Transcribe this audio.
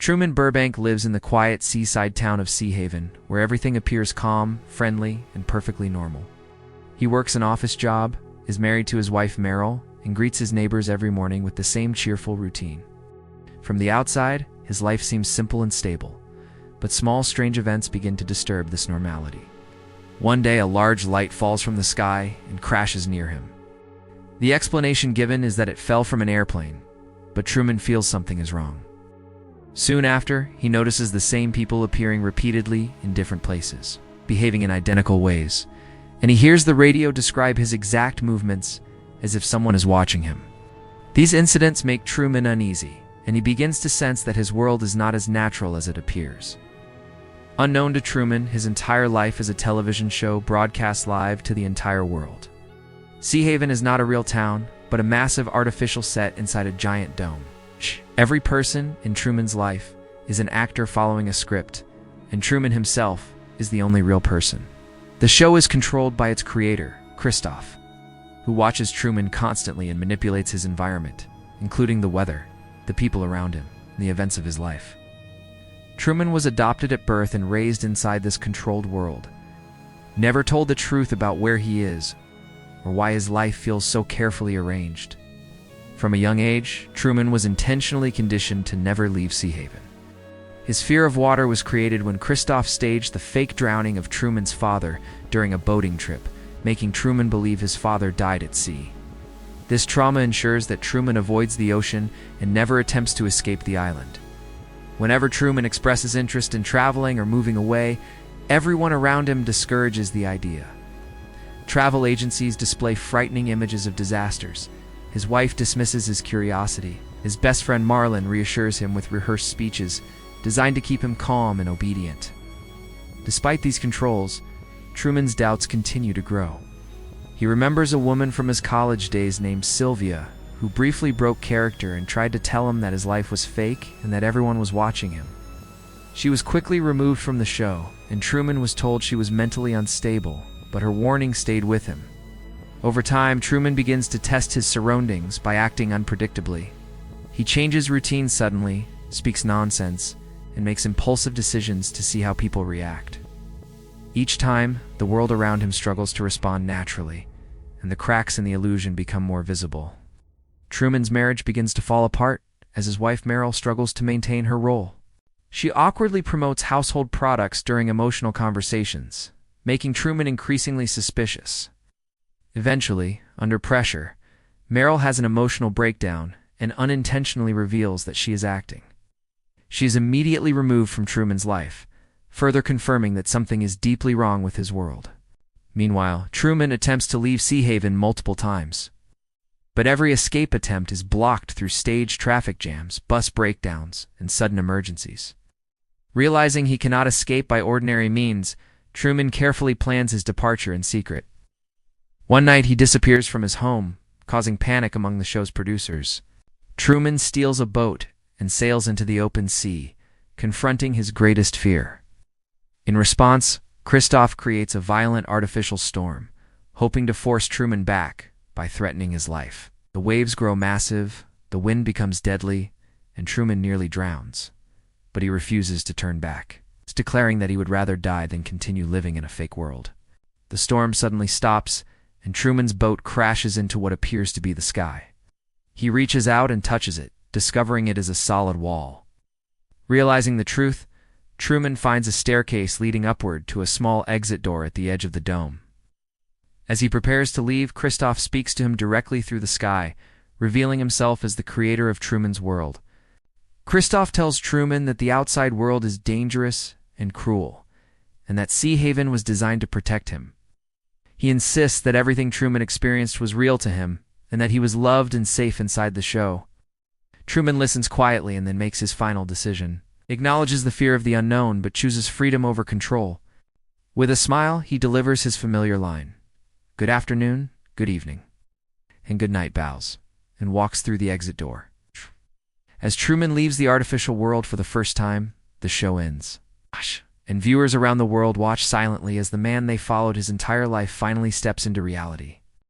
Truman Burbank lives in the quiet seaside town of Sea Haven, where everything appears calm, friendly, and perfectly normal. He works an office job, is married to his wife Meryl, and greets his neighbors every morning with the same cheerful routine. From the outside, his life seems simple and stable, but small strange events begin to disturb this normality. One day, a large light falls from the sky and crashes near him. The explanation given is that it fell from an airplane, but Truman feels something is wrong. Soon after, he notices the same people appearing repeatedly in different places, behaving in identical ways, and he hears the radio describe his exact movements as if someone is watching him. These incidents make Truman uneasy, and he begins to sense that his world is not as natural as it appears. Unknown to Truman, his entire life is a television show broadcast live to the entire world. Sea Haven is not a real town, but a massive artificial set inside a giant dome. Every person in Truman's life is an actor following a script, and Truman himself is the only real person. The show is controlled by its creator, Christoph, who watches Truman constantly and manipulates his environment, including the weather, the people around him, and the events of his life. Truman was adopted at birth and raised inside this controlled world, never told the truth about where he is or why his life feels so carefully arranged. From a young age, Truman was intentionally conditioned to never leave Sea Haven. His fear of water was created when Christoph staged the fake drowning of Truman's father during a boating trip, making Truman believe his father died at sea. This trauma ensures that Truman avoids the ocean and never attempts to escape the island. Whenever Truman expresses interest in traveling or moving away, everyone around him discourages the idea. Travel agencies display frightening images of disasters. His wife dismisses his curiosity. His best friend Marlin reassures him with rehearsed speeches designed to keep him calm and obedient. Despite these controls, Truman's doubts continue to grow. He remembers a woman from his college days named Sylvia, who briefly broke character and tried to tell him that his life was fake and that everyone was watching him. She was quickly removed from the show, and Truman was told she was mentally unstable, but her warning stayed with him. Over time, Truman begins to test his surroundings by acting unpredictably. He changes routines suddenly, speaks nonsense, and makes impulsive decisions to see how people react. Each time, the world around him struggles to respond naturally, and the cracks in the illusion become more visible. Truman's marriage begins to fall apart as his wife Meryl struggles to maintain her role. She awkwardly promotes household products during emotional conversations, making Truman increasingly suspicious. Eventually, under pressure, Meryl has an emotional breakdown and unintentionally reveals that she is acting. She is immediately removed from Truman's life, further confirming that something is deeply wrong with his world. Meanwhile, Truman attempts to leave Sea Haven multiple times, but every escape attempt is blocked through staged traffic jams, bus breakdowns, and sudden emergencies. Realizing he cannot escape by ordinary means, Truman carefully plans his departure in secret. One night, he disappears from his home, causing panic among the show's producers. Truman steals a boat and sails into the open sea, confronting his greatest fear. In response, Christoph creates a violent artificial storm, hoping to force Truman back by threatening his life. The waves grow massive, the wind becomes deadly, and Truman nearly drowns. But he refuses to turn back, declaring that he would rather die than continue living in a fake world. The storm suddenly stops, and Truman's boat crashes into what appears to be the sky. He reaches out and touches it, discovering it is a solid wall. Realizing the truth, Truman finds a staircase leading upward to a small exit door at the edge of the dome. As he prepares to leave, Christoph speaks to him directly through the sky, revealing himself as the creator of Truman's world. Christoph tells Truman that the outside world is dangerous and cruel, and that Sea Haven was designed to protect him. He insists that everything Truman experienced was real to him, and that he was loved and safe inside the show. Truman listens quietly and then makes his final decision. He acknowledges the fear of the unknown, but chooses freedom over control. With a smile, he delivers his familiar line, "Good afternoon, good evening, and good night," bows, and walks through the exit door. As Truman leaves the artificial world for the first time, the show ends. And viewers around the world watch silently as the man they followed his entire life finally steps into reality.